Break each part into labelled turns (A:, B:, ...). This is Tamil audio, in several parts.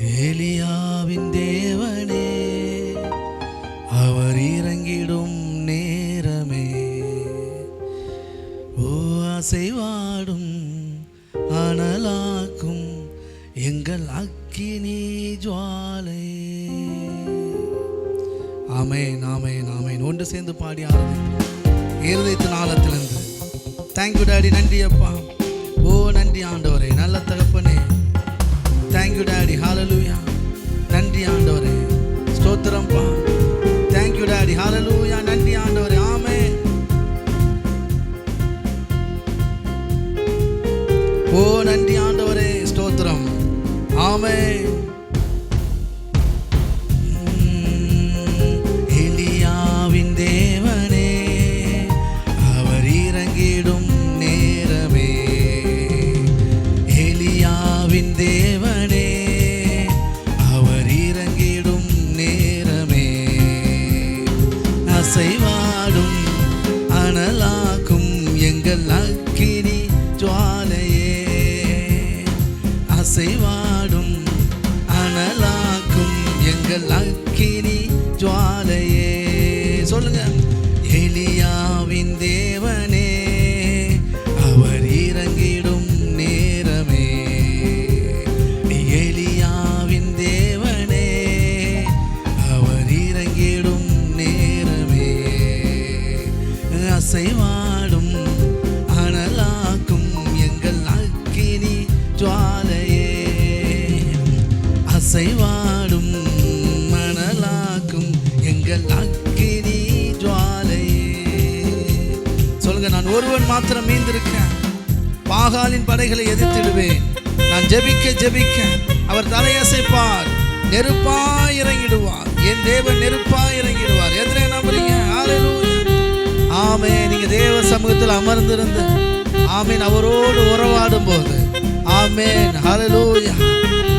A: ஏலியாவின் தேவனே, அவர் இறங்கிடும் நேரமே, ஓ அசைவாடும் அனலாக்கும் எங்கள் அக்கினி ஜுவாலை. ஆமேன், ஆமேன், ஆமேன். ஒன்று சேர்ந்து பாடி ஆரம்பிப்போம் இருதயத்தின் ஆழத்திலிருந்து. தேங்க்யூ டாடி, நன்றி அப்பா. ஓ நன்றி ஆண்டவரே, நல்ல தகப்பனே. தேங்க்யூ டாடி, ஹalleluya. நன்றி ஆண்டவரே, ஸ்தோத்திரம்ப்பா. தேங்க்யூ டாடி, ஹalleluya. நன்றி ஆண்டவரே, ஆமென். ஓ நன்றி ஆண்டவரே, ஸ்தோத்திரம், ஆமென். எலியாவின் தேவனே, அவர் இறங்கிடும் நேரமே, எலியாவின் தேவனே, அவர் இறங்கிடும் நேரமே, அசைவாடும் அனலாக்கும் எங்கள் அக்கினி ஜுவாலையே, அசைவாடும் அனலாக்கும் எங்கள் அக்கினி ஜுவாலையே. சொல்லுங்க. எலியாவின் தேவனே, அவர் இறங்கிடும் நேரமே, எலியாவின் தேவனே, அவர் இறங்கிடும் நேரமே, அசைவாடும் அனலாக்கும் எங்கள் அக்கினி ஜுவாலையே, அசைவாடும் மணலாக்கும் எங்கள் அக்கினி ஜுவாலையே. சொல்லுங்க. நான் ஒருவன் மாத்திரம் மீந்திருக்கேன், பாகாலின் படைகளை எதிர்த்திடுவேன். நான் ஜெபிக்க ஜெபிக்க அவர் தலையசைப்பார், நெருப்பாய் இறங்கிடுவார். என் தேவன் நெருப்பாய் இறங்கிடுவார். எத்தனை நம்புறீங்க? ஹalleluya. ஆமென். நீங்க தேவ சமூகத்தில் அமர்ந்திருந்து ஆமென் அவரோடு உறவாடும் போது ஆமென், ஹalleluya,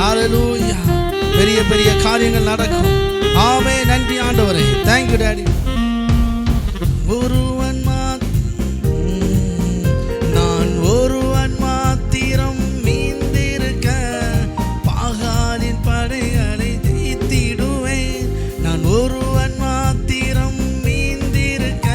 A: ஹalleluya, பெரிய பெரிய காரியங்கள் நடக்கும். ஆமென். நன்றி ஆண்டவரே. Thank you daddy. ஒருவன் நான் ஒருவன் மாத்திரம் மீந்திருக்க, பாகாலின் படைகளை ஜெயித்திடுவேன். நான் ஒருவன் மாத்திரம் மீந்திருக்க,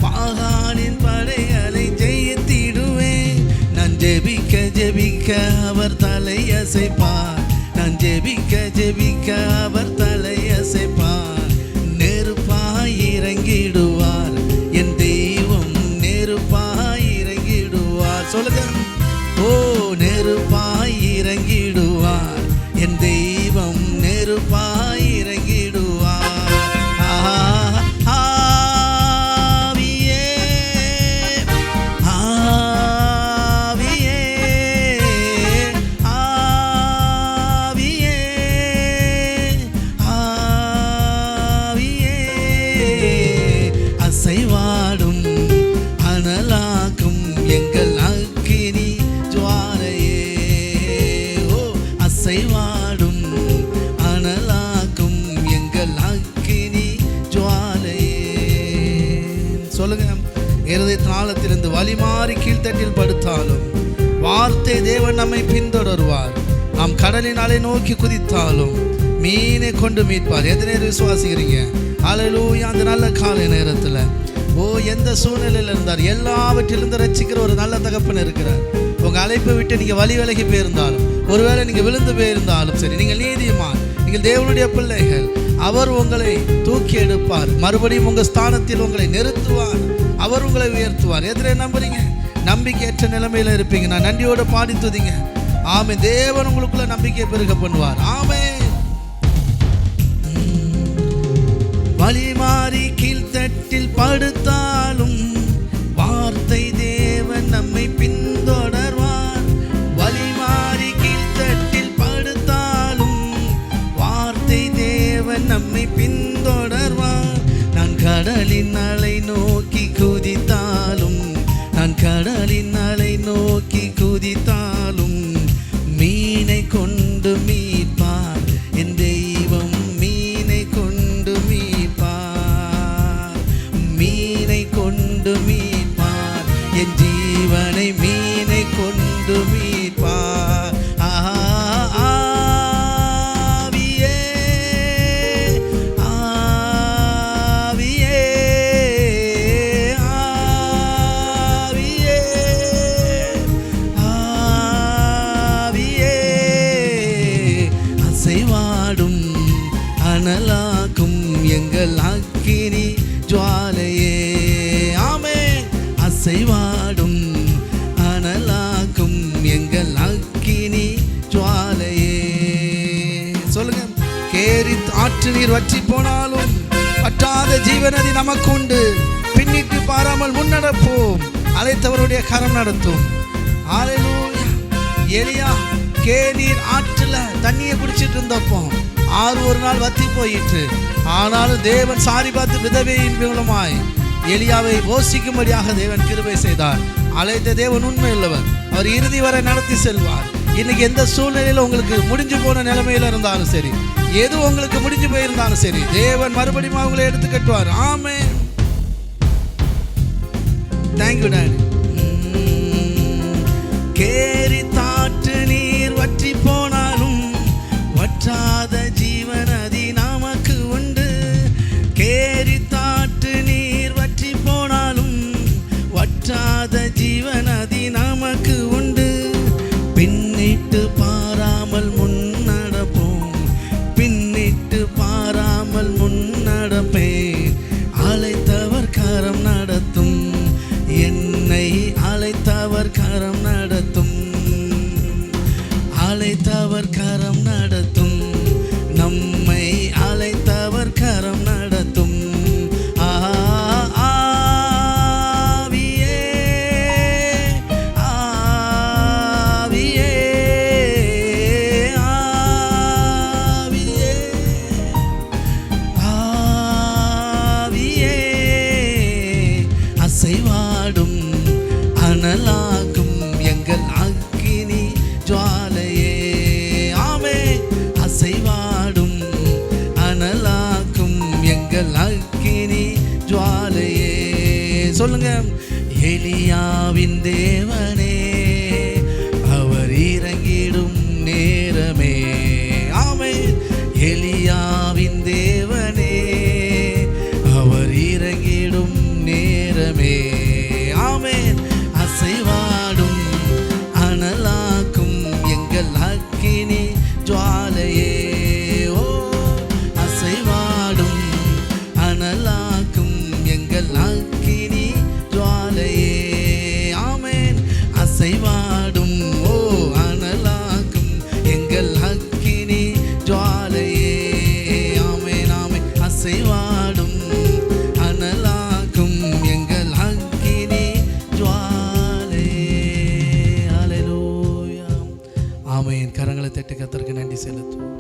A: பாகாலின் படைகளை ஜெயித்திடுவேன். நான் ஜெபிக்க ஜெபிக்க அவர் தலையசைப்பார், நான் ஜெபிக்க ஜெபிக்க அவர் தலையசைப்பார். நெருப்பாய் இறங்கிடுவார், என் தெய்வம் நெருப்பாய் இறங்கிடுவார். சொல்லுங்க. ஓ நெருப்பாய் இறங்கிடுவார், என் தெய்வம் நெருப்பாய் இறங்கிடுவார். அசைவாடும் அனலாக்கும் எங்கள் அக்கினி ஜுவாலையே, ஓ அசைவாடும் அனலாக்கும் எங்கள் அக்கினி ஜுவாலையே. சொல்லுங்க. இருதயத்தின் ஆழத்திலிருந்து வழி மாறி கீழ்த்தட்டில் படுத்தாலும் வார்த்தை தேவன் நம்மை பின்தொடருவார். நாம் கடலின் அலை நோக்கி குதித்தாலும் மீனை கொண்டு மீட்பார். எத்தனை விசுவாசிக்கிறீங்க? ஹalleluya. அந்த நல்ல காலை நேரத்தில் ஓ எந்த சூழ்நிலையில் இருந்தார், எல்லாவற்றிலிருந்து ரட்சிக்கிற ஒரு நல்ல தகப்பன் இருக்கிறார். உங்கள் அழைப்பை விட்டு நீங்கள் வழி விலகி போயிருந்தாலும், ஒருவேளை நீங்கள் விழுந்து போயிருந்தாலும் சரி, நீங்கள் நீதிமான், நீங்கள் தேவனுடைய பிள்ளைகள், அவர் உங்களை தூக்கி எடுப்பார். மறுபடியும் உங்கள் ஸ்தானத்தில் உங்களை நிறுத்துவார். அவர் உங்களை உயர்த்துவார். எதிரே நம்புறீங்க? நம்பிக்கையற்ற நிலைமையில் இருப்பீங்க. நான் நன்றியோடு பாடி துதிங்க. ஆமென். தேவன் உங்களுக்குள்ள நம்பிக்கை பெருக பண்ணுவார். ஆமென். வழி மாறி கீழ்த்தட்டில் படுத்தாலும் வார்த்தை தேவன் நம்மை பின்தொடர்வார். வழி மாறி கீழ்த்தட்டில் படுத்தாலும் வார்த்தை தேவன் நம்மை பின்தொடர்வார். நான் கடலின் அலை நோக்கி குதித்தாலும், நான் கடலின் அலை நோக்கி குதித்தாலும் மீனை கொண்டு மீட்பார். என் தெய்வம் மீனை கொண்டு மீட்பார், மீனை கொண்டு மீட்பார். என் ஜீவனை ஆற்று நீர் வற்றி போனாலும் வற்றாத ஜீவநதி நமக்கு உண்டு. பின்னிட்டு பாராமல் முன்னடப்போம், அழைத்தவருடைய கரம் நடத்தும். ஹல்லேலூயா. எலியா கேதீர் ஆற்றுல தண்ணியை குடிச்சிட்டு இருந்தப்போ 6 ஒரு நாள் வத்தி போயிற்று. ஆனாலும் தேவன் சாரி பார்த்து விதவையின் மூலமாய் எலியாவை போஷிக்கும்படியாக தேவன் கிருபை செய்தார். அழைத்த தேவன் உண்மை உள்ளவர், அவர் இறுதி வரை நடத்தி செல்வார். இன்னைக்கு எந்த சூழ்நிலையில உங்களுக்கு முடிஞ்சு போன நிலைமையில இருந்தாலும் சரி, எது உங்களுக்கு முடிஞ்சு போயிருந்தாலும் சரி, தேவன் மறுபடியும் அவங்களை எடுத்து கட்டுவார். ஆமென். Thank you daddy. கேரி தாற்று நீர் வற்றி போனாலும் வற்றாத ஜீவநதி நமக்கு உண்டு. கேரி தாற்று நீர் வற்றி போனாலும் வற்றாத ஜீவநதி நமக்கு உண்டு. பின்னிட்டு பாராமல் முன்னடப்போம், பின்னிட்டு பாராமல் முன்னடப்பேன். அழைத்தவர் கரம் நடத்தும், என்னை அழைத்தவர் கரம் நடத்தும். அழைத்தவர் கரம் நடத்தும், நம்மை அழைத்தவர் கரம் நடத்தும். ஆவியே ஆவியே ஆவியே ஆவியே அசைவாடும் அனலாகும் எங்கள் அக்கினி ஜுவாலையே. ஆமே. அசைவாடும் அனலாக்கும் எங்கள் அக்கினி ஜுவாலையே. சொல்லுங்க. எலியாவின் தேவனே, அவர் இறங்கிடும் நேரமே. ஆமே. எலியாவின் தேவனே, அவர் இறங்கிடும் நேரமே. ஆமென். அசைவாடும் அனலாக்கும் எங்கள் அக்கினி ஜுவாலையே. ஓ அசைவாடும் அனலாக்கும் எங்கள் அக்கினி ஜுவாலையே. ஆமென். அசைவாடும் ஓ அனலாக்கும் எங்கள் அக்கினி ஜுவாலையே. ஆமென். ஆமென். அசைவாடும் அனலாக்கும் எங்கள் அக்கினி ஜுவாலையே. ஹல்லேலூயா. ஆமென். கரங்களை தட்டி கர்த்தருக்கு நன்றி செலுத்துவோம்.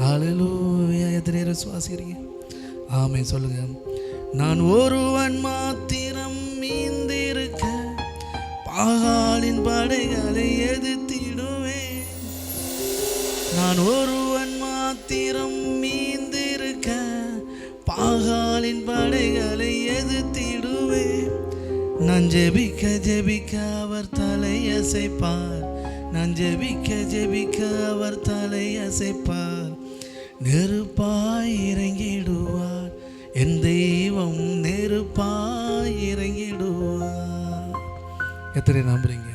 A: ஹல்லேலூயா. எத்தனை பேர் விசுவாசிக்கிறீங்க? ஆமென். சொல்லுங்க. நான் ஒருவன் மாத்திரம் மீந்திருக்க பாகாலின் படைகளை எதிர்த்திடுவேன். நான் ஒருவன் மாத்திரம் மீந்திருக்க பாகாலின் படைகளை எதிர்த்திடுவேன். நான் ஜெபிக்க ஜெபிக்க அவர் தலையசைப்பார், நான் ஜெபிக்க ஜெபிக்க அவர் தலையசைப்பார். நெருப்பாய் இறங்கிடுவார், என் தெய்வம் நெருப்பாய் இறங்கிடுவார். எத்தனை நம்புறீங்க?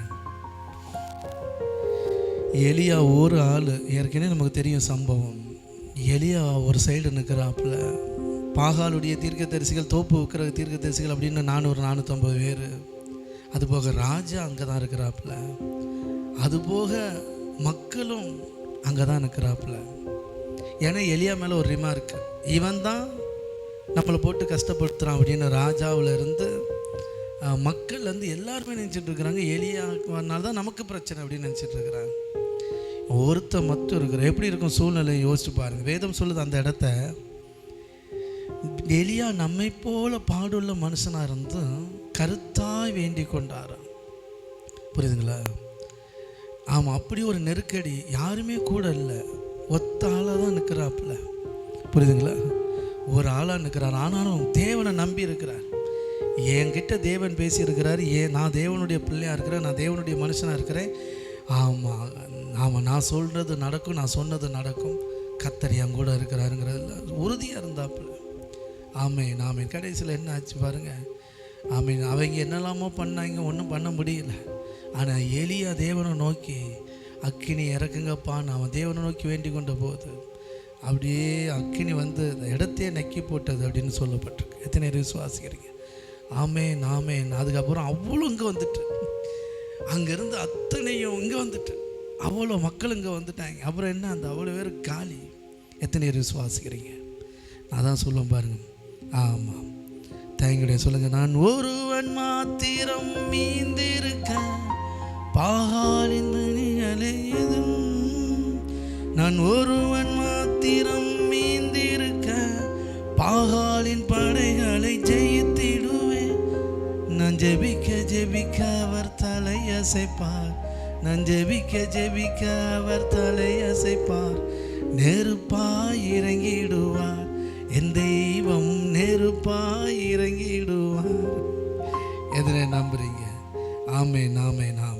A: எலியா ஒரு ஆள், ஏற்கனவே நமக்கு தெரியும் சம்பவம். எலியா ஒரு சைடு நிற்கிறாப்புல, பாகாலுடைய தீர்க்கதரிசிகள், தோப்பு வைக்கிற தீர்க்கதரிசிகள் அப்படின்னு 400-450 பேர். அதுபோக ராஜா அங்கே தான் இருக்கிறாப்புல, அதுபோக மக்களும் அங்கே தான் இருக்கிறாப்புல. ஏன்னா எலியா மேலே ஒரு ரிமார்க், இவன் தான் நம்மளை போட்டு கஷ்டப்படுத்துகிறான் அப்படின்னு ராஜாவில் இருந்து மக்கள் வந்து எல்லாருமே நினச்சிட்டு இருக்கிறாங்க, எலியானால தான் நமக்கு பிரச்சனை அப்படின்னு நினச்சிட்டு இருக்கிறாங்க. ஒருத்த மட்டும் இருக்கிற எப்படி இருக்கும் சூழ்நிலை யோசிச்சு பாருங்க. வேதம் சொல்லுது அந்த இடத்த, எலியா நம்மை போல பாடுள்ள மனுஷனாக இருந்து கருத்தாய் வேண்டி கொண்டாராம். புரியுதுங்களா? ஆமாம். அப்படி ஒரு நெருக்கடி, யாருமே கூட இல்லை, ஒத்த ஆளாக தான் நிற்கிறாப்புல. புரியுதுங்களா? ஒரு ஆளாக நிற்கிறார், ஆனாலும் தேவனை நம்பி இருக்கிறார். என்கிட்ட தேவன் பேசியிருக்கிறார், நான் தேவனுடைய பிள்ளையாக இருக்கிறேன், நான் தேவனுடைய மனுஷனாக இருக்கிறேன். ஆமாம் ஆமாம், நான் சொல்கிறது நடக்கும், நான் சொன்னது நடக்கும், கர்த்தர் என் கூட இருக்கிறாருங்கிறதுல உறுதியாக இருந்தாப்புல. ஆமேன் ஆமேன். கடைசியில் என்ன ஆச்சு பாருங்கள். ஆமீன். அவங்க என்னெல்லாமோ பண்ணாங்க, ஒன்றும் பண்ண முடியல. ஆனால் எலியா தேவனை நோக்கி அக்கினி இறக்குங்கப்பான்னு அவன் தேவனை நோக்கி வேண்டி கொண்ட போது அப்படியே அக்கினி வந்து இடத்தையே நக்கி போட்டது அப்படின்னு சொல்லப்பட்டிருக்கு. எத்தனை விசுவாசிக்கிறீங்க? ஆமேன் ஆமேன். அதுக்கப்புறம் அவ்வளோ இங்கே வந்துட்டு, அங்கேருந்து அத்தனையும் இங்கே வந்துட்டு, அவ்வளோ மக்கள் இங்கே வந்துட்டாங்க. அப்புறம் என்ன, அந்த அவ்வளோ பேர் காலி. எத்தனை விசுவாசிக்கிறீங்க? அதான் சொல்லுவோம் பாருங்க. ஆமாம், தேங்க்யூடைய சொல்லுங்கள். நான் ஒருவன் மாத்திரம் மீந்திருக்க பாகாலின் மணிகளேதும், நான் ஒருவன் மாத்திரம் மீந்திருக்க பாகாலின் படைகளை ஜெயித்திடுவேன். நான் ஜெபிக்க ஜெபிக்க அவர் தலையசைப்பார், நான் ஜெபிக்க ஜெபிக்க அவர் தலையசைப்பார். நெருப்பாய் இறங்கிடுவார் என் தெய்வம், நெருப்பாய் இறங்கிடுவார். எதனை நம்புறீங்க? ஆமென், ஆமென், ஆமென்.